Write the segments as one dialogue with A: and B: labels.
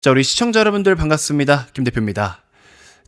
A: 자, 우리 시청자 여러분들 반갑습니다. 김 대표입니다.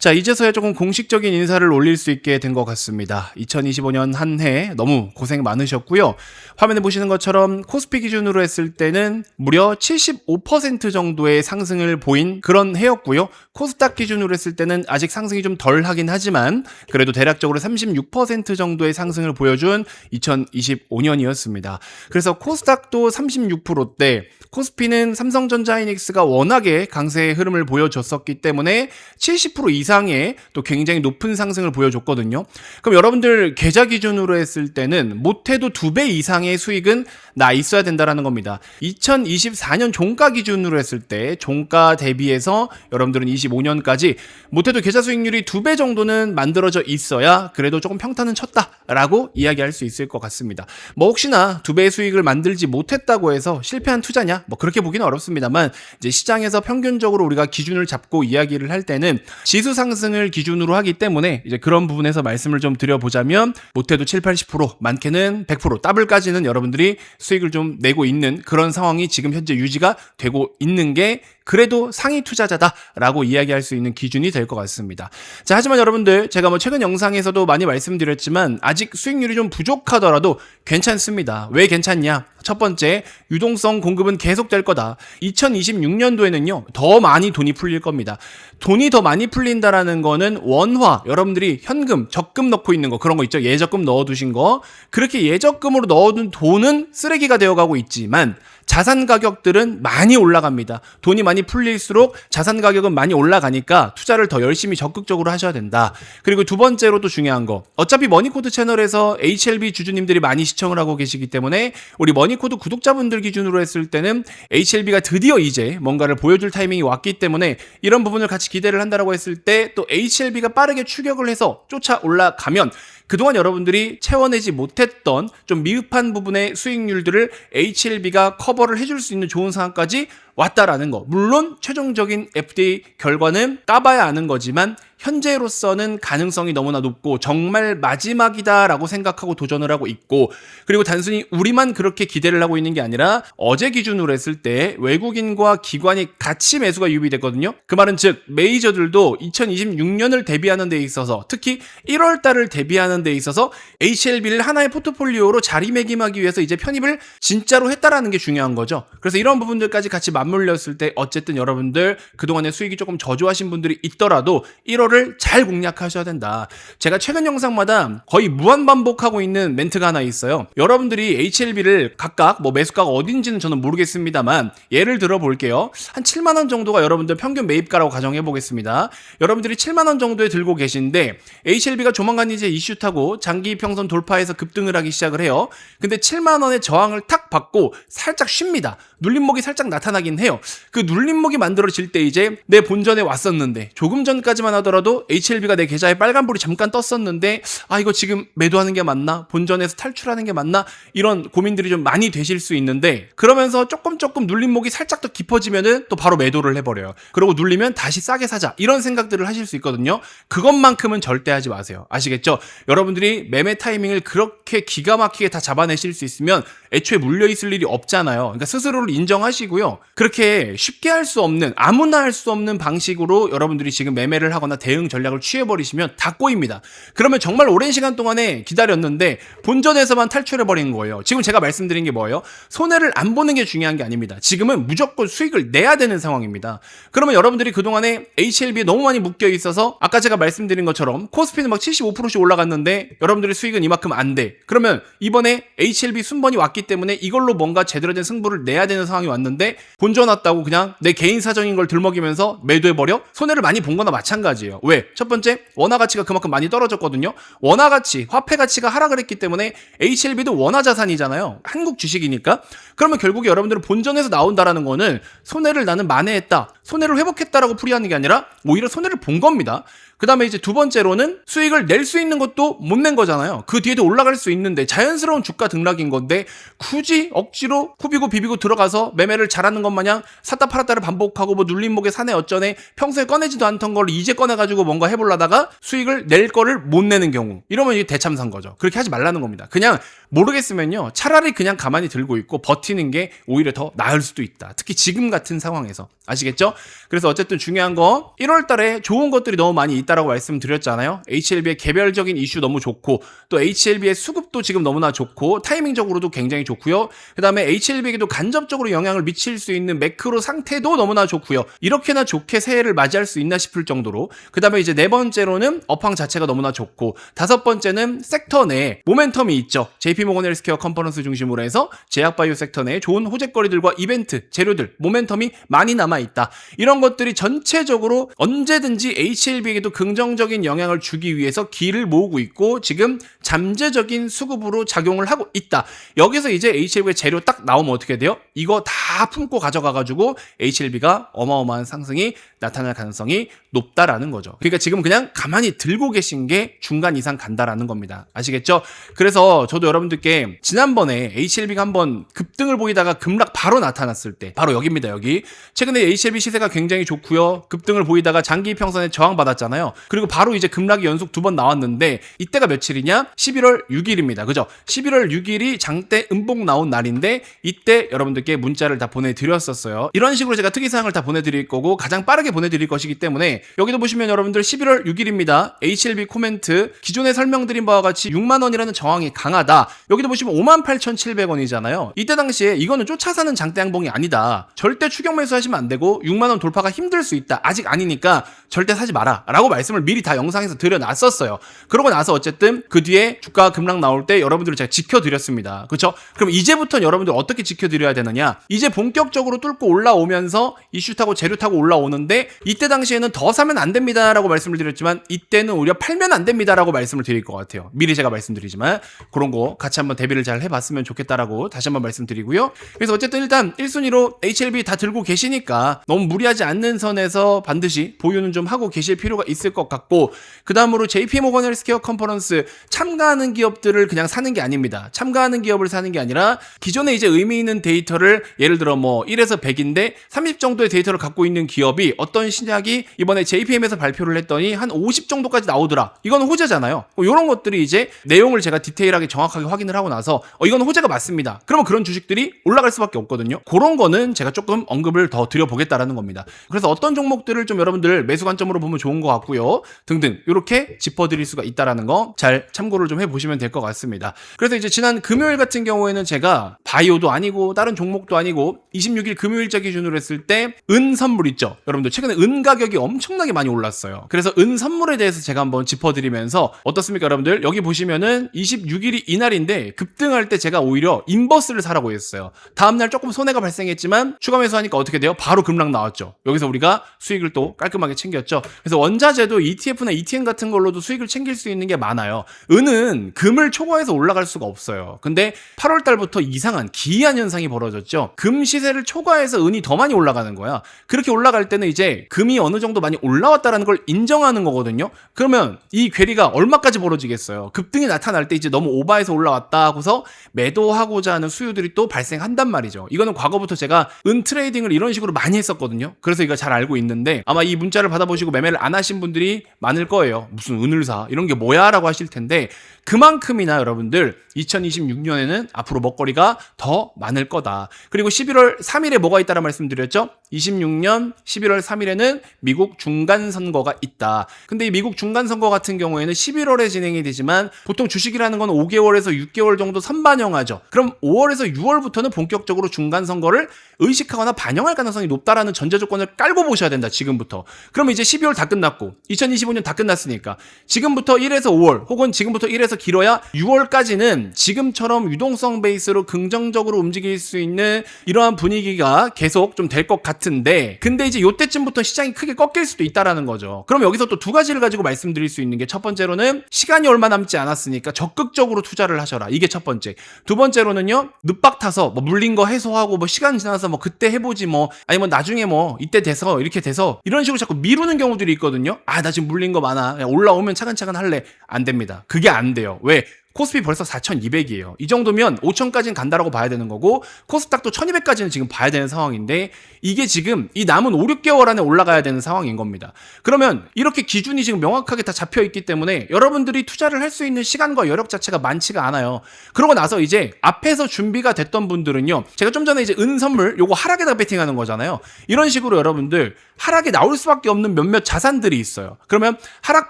A: 자, 이제서야 조금 공식적인 인사를 올릴 수 있게 된 것 같습니다. 2025년 한 해 너무 고생 많으셨고요. 화면에 보시는 것처럼 코스피 기준으로 했을 때는 무려 75% 정도의 상승을 보인 그런 해였고요. 코스닥 기준으로 했을 때는 아직 상승이 좀 덜 하긴 하지만 그래도 대략적으로 36% 정도의 상승을 보여준 2025년이었습니다. 그래서 코스닥도 36%대, 코스피는 삼성전자하이닉스가 워낙에 강세의 흐름을 보여줬었기 때문에 70% 이상의 또 굉장히 높은 상승을 보여줬거든요. 그럼 여러분들 계좌 기준으로 했을 때는 못해도 2배 이상의 수익은 나 있어야 된다라는 겁니다. 2024년 종가 기준으로 했을 때 종가 대비해서 여러분들은 25년까지 못해도 계좌 수익률이 2배 정도는 만들어져 있어야 그래도 조금 평탄은 쳤다라고 이야기할 수 있을 것 같습니다. 뭐 혹시나 2배의 수익을 만들지 못했다고 해서 실패한 투자냐? 뭐 그렇게 보기는 어렵습니다만 이제 시장에서 평균적으로 우리가 기준을 잡고 이야기를 할 때는 지수 상승을 기준으로 하기 때문에 이제 그런 부분에서 말씀을 좀 드려보자면 못해도 7, 80%, 많게는 100%, 더블까지는 여러분들이 수익을 좀 내고 있는 그런 상황이 지금 현재 유지가 되고 있는 게 그래도 상위 투자자다라고 이야기할 수 있는 기준이 될 것 같습니다. 자, 하지만 여러분들 제가 뭐 최근 영상에서도 많이 말씀드렸지만 아직 수익률이 좀 부족하더라도 괜찮습니다. 왜 괜찮냐? 첫 번째, 유동성 공급은 계속될 거다. 2026년도에는요 더 많이 돈이 풀릴 겁니다. 돈이 더 많이 풀린다라는 거는 원화, 여러분들이 현금, 적금 넣고 있는 거, 그런 거 있죠. 예적금 넣어두신 거, 그렇게 예적금으로 넣어둔 돈은 쓰레기가 되어가고 있지만 자산 가격들은 많이 올라갑니다. 돈이 많이 풀릴수록 자산 가격은 많이 올라가니까 투자를 더 열심히 적극적으로 하셔야 된다. 그리고 두 번째로 또 중요한 거, 어차피 머니코드 채널에서 HLB 주주님들이 많이 시청을 하고 계시기 때문에 우리 머니코드 구독자분들 기준으로 했을 때는 HLB가 드디어 이제 뭔가를 보여줄 타이밍이 왔기 때문에 이런 부분을 같이 기대를 한다라고 했을 때 또 HLB가 빠르게 추격을 해서 쫓아 올라가면 그동안 여러분들이 채워내지 못했던 좀 미흡한 부분의 수익률들을 HLB가 커버를 해줄 수 있는 좋은 상황까지 왔다라는 거. 물론 최종적인 FDA 결과는 까봐야 아는 거지만 현재로서는 가능성이 너무나 높고 정말 마지막이다라고 생각하고 도전을 하고 있고, 그리고 단순히 우리만 그렇게 기대를 하고 있는 게 아니라 어제 기준으로 했을 때 외국인과 기관이 같이 매수가 유입됐거든요. 그 말은 즉 메이저들도 2026년을 대비하는 데 있어서, 특히 1월 달을 대비하는 데 있어서 HLB를 하나의 포트폴리오로 자리매김하기 위해서 이제 편입을 진짜로 했다라는 게 중요한 거죠. 그래서 이런 부분들까지 같이 맞물렸을 때 어쨌든 여러분들 그동안의 수익이 조금 저조하신 분들이 있더라도 1월을 잘 공략하셔야 된다. 제가 최근 영상마다 거의 무한 반복하고 있는 멘트가 하나 있어요. 여러분들이 HLB를 각각 뭐 매수가가 어딘지는 저는 모르겠습니다만 예를 들어 볼게요. 한 7만원 정도가 여러분들 평균 매입가라고 가정해 보겠습니다. 여러분들이 7만원 정도에 들고 계신데 HLB가 조만간 이제 이슈 타고 장기 평선 돌파해서 급등을 하기 시작을 해요. 근데 7만원의 저항을 탁 받고 살짝 쉽니다. 눌림목이 살짝 나타나긴 해요. 그 눌림목이 만들어질 때 이제 내 본전에 왔었는데, 조금 전까지만 하더라도 HLB가 내 계좌에 빨간불이 잠깐 떴었는데 이거 지금 매도하는 게 맞나? 본전에서 탈출하는 게 맞나? 이런 고민들이 좀 많이 되실 수 있는데, 그러면서 조금 눌림목이 살짝 더 깊어지면은 또 바로 매도를 해버려요. 그리고 눌리면 다시 싸게 사자, 이런 생각들을 하실 수 있거든요. 그것만큼은 절대 하지 마세요. 아시겠죠? 여러분들이 매매 타이밍을 그렇게 기가 막히게 다 잡아내실 수 있으면 애초에 물려있을 일이 없잖아요. 그러니까 스스로를 인정하시고요. 그렇게 쉽게 할 수 없는, 아무나 할 수 없는 방식으로 여러분들이 지금 매매를 하거나 대응 전략을 취해버리시면 다 꼬입니다. 그러면 정말 오랜 시간 동안에 기다렸는데 본전에서만 탈출해버리는 거예요. 지금 제가 말씀드린 게 뭐예요? 손해를 안 보는 게 중요한 게 아닙니다. 지금은 무조건 수익을 내야 되는 상황입니다. 그러면 여러분들이 그동안에 HLB에 너무 많이 묶여 있어서 아까 제가 말씀드린 것처럼 코스피는 막 75%씩 올라갔는데 여러분들의 수익은 이만큼 안 돼. 그러면 이번에 HLB 순번이 왔기 때문에 이걸로 뭔가 제대로 된 승부를 내야 되는 상황이 왔는데 본전 왔다고 그냥 내 개인 사정인 걸 들먹이면서 매도해버려? 손해를 많이 본 거나 마찬가지예요. 왜? 첫 번째, 원화 가치가 그만큼 많이 떨어졌거든요. 원화 가치, 화폐 가치가 하락을 했기 때문에 HLB도 원화 자산이잖아요. 한국 주식이니까. 그러면 결국에 여러분들은 본전에서 나온다라는 거는 손해를 나는 만회했다, 손해를 회복했다라고 풀이하는 게 아니라 오히려 손해를 본 겁니다. 그 다음에 이제 두 번째로는 수익을 낼 수 있는 것도 못 낸 거잖아요. 그 뒤에도 올라갈 수 있는데 자연스러운 주가 등락인 건데 굳이 억지로 후비고 비비고 들어가서 매매를 잘하는 것 마냥 샀다 팔았다를 반복하고 뭐 눌림목에 사내 어쩌네 평소에 꺼내지도 않던 걸 이제 꺼내가지고 뭔가 해보려다가 수익을 낼 거를 못 내는 경우, 이러면 이게 대참사인 거죠. 그렇게 하지 말라는 겁니다. 그냥 모르겠으면요 차라리 그냥 가만히 들고 있고 버티는 게 오히려 더 나을 수도 있다. 특히 지금 같은 상황에서. 아시겠죠? 그래서 어쨌든 중요한 거 1월 달에 좋은 것들이 너무 많이 있다라고 말씀드렸잖아요. HLB의 개별적인 이슈 너무 좋고 또 HLB의 수급도 지금 너무나 좋고 타이밍적으로도 굉장히 좋고요. 그다음에 HLB에게도 간접적으로 영향을 미칠 수 있는 매크로 상태도 너무나 좋고요. 이렇게나 좋게 새해를 맞이할 수 있나 싶을 정도로. 그다음에 이제 네 번째로는 업황 자체가 너무나 좋고 다섯 번째는 섹터 내에 모멘텀이 있죠. JP모건 헬스케어 컨퍼런스 중심으로 해서 제약바이오 섹터 내에 좋은 호재거리들과 이벤트, 재료들, 모멘텀이 많이 남아있다. 이런 것들이 전체적으로 언제든지 HLB에게도 긍정적인 영향을 주기 위해서 기를 모으고 있고 지금 잠재적인 수급으로 작용을 하고 있다. 여기서 이제 HLB의 재료 딱 나오면 어떻게 돼요? 이거 다 품고 가져가가지고 HLB가 어마어마한 상승이 나타날 가능성이 높다라는 거죠. 그러니까 지금 그냥 가만히 들고 계신 게 중간 이상 간다라는 겁니다. 아시겠죠? 그래서 저도 여러분들께 지난번에 HLB가 한번 급등을 보이다가 급락 바로 나타났을 때 바로 여기입니다. 여기 최근에 HLB 시세가 굉장히 좋고요. 급등을 보이다가 장기 평선에 저항받았잖아요. 그리고 바로 이제 급락이 연속 2번 나왔는데 이때가 며칠이냐? 11월 6일입니다. 그죠? 11월 6일이 장대 음봉 나온 날인데 이때 여러분들께 문자를 다 보내드렸었어요. 이런 식으로 제가 특이사항을 다 보내드릴 거고 가장 빠르게 보내드릴 것이기 때문에 여기도 보시면 여러분들 11월 6일입니다. HLB 코멘트 기존에 설명드린 바와 같이 6만원이라는 저항이 강하다. 여기도 보시면 58,700원이잖아요. 이때 당시에 이거는 쫓아 사는 장대 양봉이 아니다. 절대 추격 매수하시면 안 되고 6만원 돌파가 힘들 수 있다. 아직 아니니까 절대 사지 마라 라고 말씀을 미리 다 영상에서 드려놨었어요. 그러고 나서 어쨌든 그 뒤에 주가 급락 나올 때 여러분들을 제가 지켜드렸습니다. 그렇죠? 그럼 이제부터는 여러분들 어떻게 지켜드려야 되느냐? 이제 본격적으로 뚫고 올라오면서 이슈 타고 재료 타고 올라오는데 이때 당시에는 더 사면 안 됩니다 라고 말씀을 드렸지만 이때는 오히려 팔면 안 됩니다 라고 말씀을 드릴 것 같아요. 미리 제가 말씀드리지만 그런 거 같이 한번 대비를 잘 해봤으면 좋겠다라고 다시 한번 말씀드리고요. 그래서 어쨌든 일단 1순위로 HLB 다 들고 계시니까 너무 무리하지 않는 선에서 반드시 보유는 좀 하고 계실 필요가 있을 것 같고 그 다음으로 JP모건 헬스케어 컨퍼런스 참가하는 기업들을 그냥 사는 게 아닙니다. 참가하는 기업을 사는 게 아니라 기존에 이제 의미 있는 데이터를 예를 들어 뭐 1에서 100인데 30 정도의 데이터를 갖고 있는 기업이 어떤 신약이 이번에 JPM에서 발표를 했더니 한 50 정도까지 나오더라. 이건 호재잖아요. 이런 것들이 이제 내용을 제가 디테일하게 정확하게 확인을 하고 나서 이건 호재가 맞습니다. 그러면 그런 주식들이 올라갈 수밖에 없거든요. 그런 거는 제가 조금 언급을 더 드려보겠다라는 겁니다. 그래서 어떤 종목들을 좀 여러분들 매수 관점으로 보면 좋은 것 같고요. 등등 이렇게 짚어드릴 수가 있다라는 거 잘 참고를 좀 해보시면 될 것 같습니다. 그래서 이제 지난 금요일 같은 경우에는 제가 바이오도 아니고 다른 종목도 아니고 26일 금요일자 기준으로 했을 때 은 선물 있죠. 여러분들 최근에 은 가격이 엄청나게 많이 올랐어요. 그래서 은 선물에 대해서 제가 한번 짚어드리면서 어떻습니까 여러분들? 여기 보시면은 26일이 이날인데 급등할 때 제가 오히려 인버스를 사라고 했어요. 다음날 조금 손해가 발생했지만 추가 매수하니까 어떻게 돼요? 바로 급락 나왔죠. 여기서 우리가 수익을 또 깔끔하게 챙겼죠. 그래서 원자재도 ETF나 ETN 같은 걸로도 수익을 챙길 수 있는 게 많아요. 은은 금을 초과해서 올라갈 수가 없어요. 근데 8월 달부터 이상한 기이한 현상이 벌어졌죠. 금 시세를 초과해서 은이 더 많이 올라가는 거야. 그렇게 올라갈 때는 이제 금이 어느 정도 많이 올라왔다라는 걸 인정하는 거거든요. 그러면 이 괴리가 얼마까지 벌어지겠어요? 급등이 나타날 때 이제 너무 오버해서 올라왔다 하고서 매도하고자 하는 수요들이 또 발생한단 말이죠. 이거는 과거부터 제가 은 트레이딩을 이런 식으로 많이 했었거든요. 그래서 이거 잘 알고 있는데 아마 이 문자를 받아보시고 매매를 안 하신 분들이 많을 거예요. 무슨 은을 사? 이런 게 뭐야? 라고 하실 텐데 그만큼이나 여러분들 2026년에는 앞으로 먹거리가 더 많을 거다. 그리고 11월 3일에 뭐가 있다라는 말씀드렸죠? 26년 11월 3일에는 미국 중간선거가 있다. 근데 이 미국 중간선거 같은 경우에는 11월에 진행이 되지만 보통 주식이라는 건 5개월에서 6개월 정도 선반영하죠. 그럼 5월에서 6월부터는 본격적으로 중간선거를 의식하거나 반영할 가능성이 높다라는 전제조건을 깔고 보셔야 된다. 지금부터. 그러면 이제 12월 다 끝났고 2025년 다 끝났으니까 지금부터 1에서 5월 혹은 지금부터 1에서 길어야 6월까지는 지금처럼 유동성 베이스로 긍정적으로 움직일 수 있는 이러한 분위기가 계속 좀 될 것 같은데 근데 이제 요때쯤부터 시장이 크게 꺾일 수도 있다라는 거죠. 그럼 여기서 또 두 가지를 가지고 말씀드릴 수 있는 게 첫 번째로는 시간이 얼마 남지 않았으니까 적극적으로 투자를 하셔라. 이게 첫 번째. 두 번째로는요. 늪박 타서 뭐 물린 거 해소하고 뭐 시간 지나서 뭐 그때 해보지 뭐 아니면 나중에 뭐 이때 돼서 이렇게 돼서 이런 식으로 자꾸 미루는 경우들이 있거든요. 아 나 지금 물린 거 많아. 올라오면 차근차근 할래. 안 됩니다. 그게 안 돼요. 왜? 코스피 벌써 4,200이에요. 이 정도면 5,000까지는 간다라고 봐야 되는 거고 코스닥도 1,200까지는 지금 봐야 되는 상황인데 이게 지금 이 남은 5, 6개월 안에 올라가야 되는 상황인 겁니다. 그러면 이렇게 기준이 지금 명확하게 다 잡혀 있기 때문에 여러분들이 투자를 할 수 있는 시간과 여력 자체가 많지가 않아요. 그러고 나서 이제 앞에서 준비가 됐던 분들은요. 제가 좀 전에 이제 은 선물 요거 하락에다 베팅하는 거잖아요. 이런 식으로 여러분들 하락이 나올 수밖에 없는 몇몇 자산들이 있어요. 그러면 하락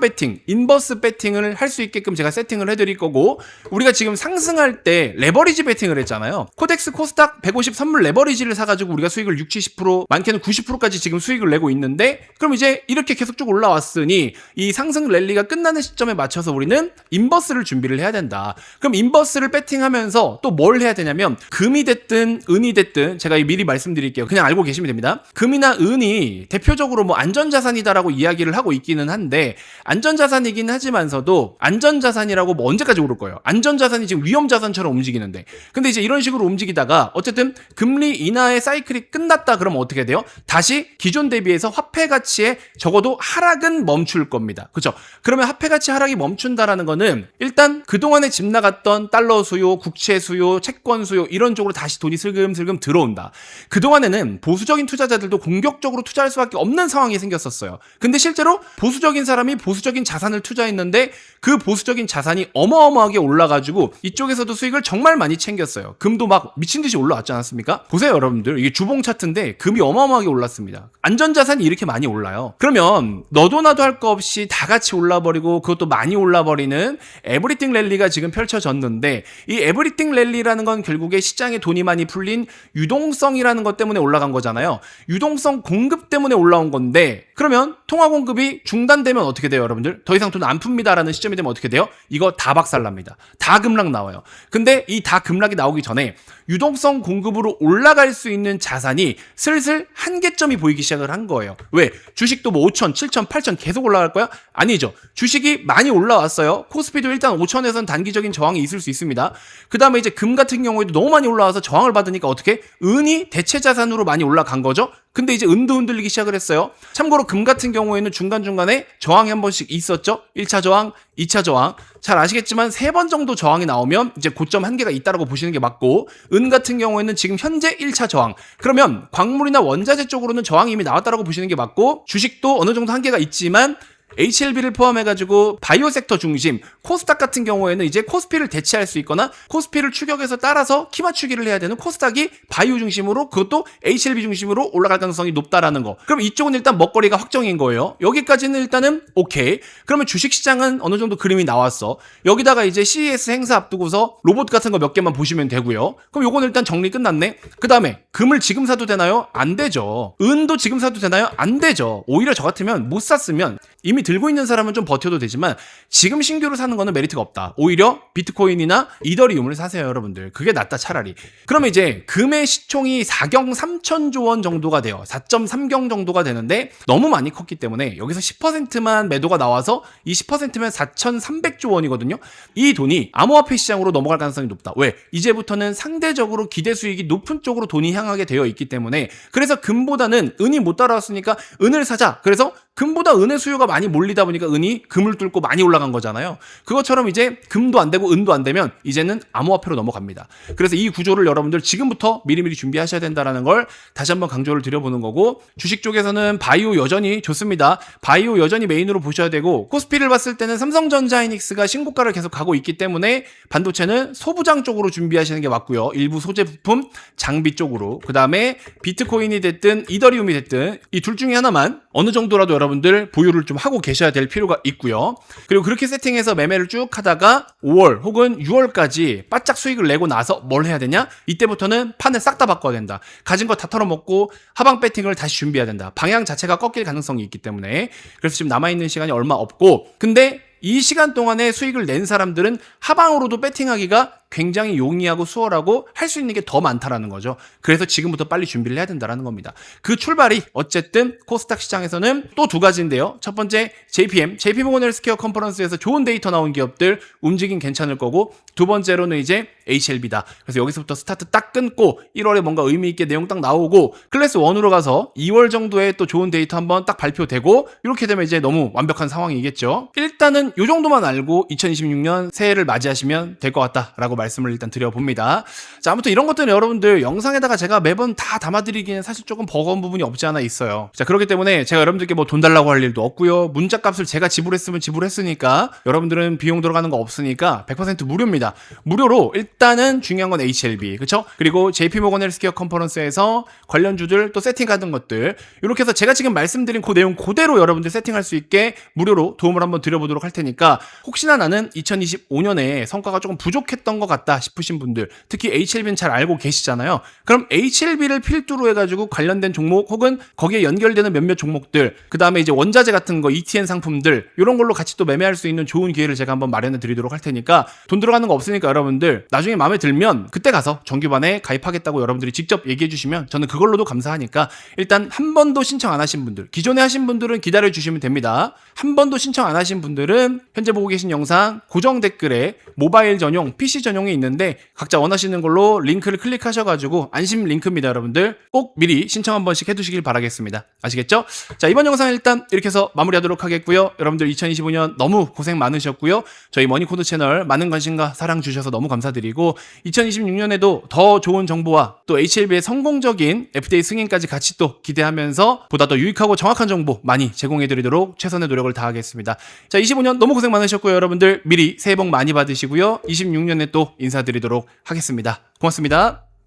A: 베팅, 인버스 베팅을 할 수 있게끔 제가 세팅을 해드릴 거고 우리가 지금 상승할 때 레버리지 베팅을 했잖아요. 코덱스 코스닥 150 선물 레버리지를 사가지고 우리가 수익을 60, 70%, 많게는 90%까지 지금 수익을 내고 있는데 그럼 이제 이렇게 계속 쭉 올라왔으니 이 상승 랠리가 끝나는 시점에 맞춰서 우리는 인버스를 준비를 해야 된다. 그럼 인버스를 베팅하면서 또 뭘 해야 되냐면 금이 됐든 은이 됐든 제가 미리 말씀드릴게요. 그냥 알고 계시면 됩니다. 금이나 은이 대표적으로 뭐 안전자산이다라고 이야기를 하고 있기는 한데 안전자산이긴 하지만서도 안전자산이라고 뭐 언제까지 오를 거예요. 안전자산이 지금 위험자산처럼 움직이는데 근데 이제 이런 식으로 움직이다가 어쨌든 금리 인하의 사이클이 끝났다 그러면 어떻게 돼요? 다시 기존 대비해서 화폐 가치의 적어도 하락은 멈출 겁니다. 그렇죠? 그러면 화폐 가치 하락이 멈춘다라는 거는 일단 그동안에 집 나갔던 달러 수요, 국채 수요, 채권 수요 이런 쪽으로 다시 돈이 슬금슬금 들어온다. 그동안에는 보수적인 투자자들도 공격적으로 투자할 수밖에 없는 상황이 생겼었어요. 근데 실제로 보수적인 사람이 보수적인 자산을 투자했는데 그 보수적인 자산이 어마어마하게 올라가지고 이쪽에서도 수익을 정말 많이 챙겼어요. 금도 막 미친 듯이 올라왔지 않았습니까? 보세요 여러분들. 이게 주봉 차트인데 금이 어마어마하게 올랐습니다. 안전자산이 이렇게 많이 올라요. 그러면 너도 나도 할 거 없이 다 같이 올라버리고 그것도 많이 올라버리는 에브리띵 랠리가 지금 펼쳐졌는데 이 에브리띵 랠리라는 건 결국에 시장에 돈이 많이 풀린 유동성이라는 것 때문에 올라간 거잖아요. 유동성 공급 때문에 올라온 건데 그러면 통화 공급이 중단되면 어떻게 돼요 여러분들? 더 이상 돈 안 풉니다라는 시점이 되면 어떻게 돼요? 이거 다 박살납니다. 다 급락 나와요. 근데 이 다 급락이 나오기 전에 유동성 공급으로 올라갈 수 있는 자산이 슬슬 한계점이 보이기 시작을 한 거예요. 왜? 주식도 뭐 5천, 7천, 8천 계속 올라갈 거야? 아니죠. 주식이 많이 올라왔어요. 코스피도 일단 5천에서는 단기적인 저항이 있을 수 있습니다. 그 다음에 이제 금 같은 경우에도 너무 많이 올라와서 저항을 받으니까 어떻게? 은이 대체 자산으로 많이 올라간 거죠. 근데 이제 은도 흔들리기 시작을 했어요. 참고로 금 같은 경우에는 중간중간에 저항이 한 번씩 있었죠. 1차 저항, 2차 저항. 잘 아시겠지만 3번 정도 저항이 나오면 이제 고점 한계가 있다라고 보시는 게 맞고 은 같은 경우에는 지금 현재 1차 저항. 그러면 광물이나 원자재 쪽으로는 저항이 이미 나왔다라고 보시는 게 맞고 주식도 어느 정도 한계가 있지만 HLB를 포함해가지고 바이오 섹터 중심 코스닥 같은 경우에는 이제 코스피를 대체할 수 있거나 코스피를 추격해서 따라서 키 맞추기를 해야 되는 코스닥이 바이오 중심으로 그것도 HLB 중심으로 올라갈 가능성이 높다라는 거. 그럼 이쪽은 일단 먹거리가 확정인 거예요. 여기까지는 일단은 오케이. 그러면 주식시장은 어느 정도 그림이 나왔어. 여기다가 이제 CES 행사 앞두고서 로봇 같은 거 몇 개만 보시면 되고요. 그럼 요거는 일단 정리 끝났네. 그 다음에 금을 지금 사도 되나요? 안 되죠. 은도 지금 사도 되나요? 안 되죠. 오히려 저 같으면 못 샀으면 이미 들고 있는 사람은 좀 버텨도 되지만 지금 신규로 사는 거는 메리트가 없다. 오히려 비트코인이나 이더리움을 사세요 여러분들. 그게 낫다 차라리. 그러면 이제 금의 시총이 4경 3천조 원 정도가 돼요. 4.3경 정도가 되는데 너무 많이 컸기 때문에 여기서 10%만 매도가 나와서 이 10%면 4,300조 원이거든요. 이 돈이 암호화폐 시장으로 넘어갈 가능성이 높다. 왜? 이제부터는 상대적으로 기대 수익이 높은 쪽으로 돈이 향하게 되어 있기 때문에 그래서 금보다는 은이 못 따라왔으니까 은을 사자. 그래서 금보다 은의 수요가 많이 몰리다 보니까 은이 금을 뚫고 많이 올라간 거잖아요. 그것처럼 이제 금도 안 되고 은도 안 되면 이제는 암호화폐로 넘어갑니다. 그래서 이 구조를 여러분들 지금부터 미리미리 준비하셔야 된다는 걸 다시 한번 강조를 드려보는 거고 주식 쪽에서는 바이오 여전히 좋습니다. 바이오 여전히 메인으로 보셔야 되고 코스피를 봤을 때는 삼성전자이닉스가 신고가를 계속 가고 있기 때문에 반도체는 소부장 쪽으로 준비하시는 게 맞고요. 일부 소재 부품, 장비 쪽으로 그 다음에 비트코인이 됐든 이더리움이 됐든 이 둘 중에 하나만 어느 정도라도 여러분들 보유를 좀 하고 계셔야 될 필요가 있고요. 그리고 그렇게 세팅해서 매매를 쭉 하다가 5월 혹은 6월까지 바짝 수익을 내고 나서 뭘 해야 되냐? 이때부터는 판을 싹 다 바꿔야 된다. 가진 거 다 털어먹고 하방 배팅을 다시 준비해야 된다. 방향 자체가 꺾일 가능성이 있기 때문에 그래서 지금 남아있는 시간이 얼마 없고 근데 이 시간 동안에 수익을 낸 사람들은 하방으로도 배팅하기가 굉장히 용이하고 수월하고 할 수 있는 게 더 많다라는 거죠. 그래서 지금부터 빨리 준비를 해야 된다라는 겁니다. 그 출발이 어쨌든 코스닥 시장에서는 또 두 가지인데요. 첫 번째 JP모건 헬스케어 컨퍼런스에서 좋은 데이터 나온 기업들 움직임 괜찮을 거고, 두 번째로는 이제 HLB다. 그래서 여기서부터 스타트 딱 끊고 1월에 뭔가 의미 있게 내용 딱 나오고 클래스 1으로 가서 2월 정도에 또 좋은 데이터 한번 딱 발표되고, 이렇게 되면 이제 너무 완벽한 상황이겠죠. 일단은 이 정도만 알고 2026년 새해를 맞이하시면 될 것 같다라고 말씀을 일단 드려봅니다. 자, 아무튼 이런 것들은 여러분들 영상에다가 제가 매번 다 담아드리기는 사실 조금 버거운 부분이 없지 않아 있어요. 자, 그렇기 때문에 제가 여러분들께 뭐 돈 달라고 할 일도 없고요. 문자값을 제가 지불했으면 지불했으니까 여러분들은 비용 들어가는 거 없으니까 100% 무료입니다. 무료로 일단은 중요한 건 HLB, 그쵸? 그리고 JP모건 헬스케어 컨퍼런스에서 관련주들 또 세팅하던 것들, 이렇게 해서 제가 지금 말씀드린 그 내용 그대로 여러분들 세팅할 수 있게 무료로 도움을 한번 드려보도록 할 테니까, 혹시나 나는 2025년에 성과가 조금 부족했던 것 같다 싶으신 분들, 특히 HLB는 잘 알고 계시잖아요. 그럼 HLB를 필두로 해가지고 관련된 종목 혹은 거기에 연결되는 몇몇 종목들, 그 다음에 이제 원자재 같은 거 ETN 상품들, 이런 걸로 같이 또 매매할 수 있는 좋은 기회를 제가 한번 마련해 드리도록 할 테니까, 돈 들어가는 거 없으니까 여러분들 나중에 마음에 들면 그때 가서 정규반에 가입하겠다고 여러분들이 직접 얘기해 주시면 저는 그걸로도 감사하니까, 일단 한 번도 신청 안 하신 분들, 기존에 하신 분들은 기다려 주시면 됩니다. 한 번도 신청 안 하신 분들은 현재 보고 계신 영상 고정 댓글에 모바일 전용, PC 전용이 있는데 각자 원하시는 걸로 링크를 클릭하셔가지고 안심 링크입니다. 여러분들 꼭 미리 신청 한 번씩 해두시길 바라겠습니다. 아시겠죠? 자, 이번 영상 일단 이렇게 해서 마무리하도록 하겠고요. 여러분들 2025년 너무 고생 많으셨고요. 저희 머니코드 채널 많은 관심과 사랑 주셔서 너무 감사드리고, 2026년에도 더 좋은 정보와 또 HLB의 성공적인 FDA 승인까지 같이 또 기대하면서 보다 더 유익하고 정확한 정보 많이 제공해드리도록 최선의 노력을 다하겠습니다. 자, 25년 너무 고생 많으셨고요. 여러분들 미리 새해 복 많이 받으시고요. 26년에 또 인사드리도록 하겠습니다. 고맙습니다.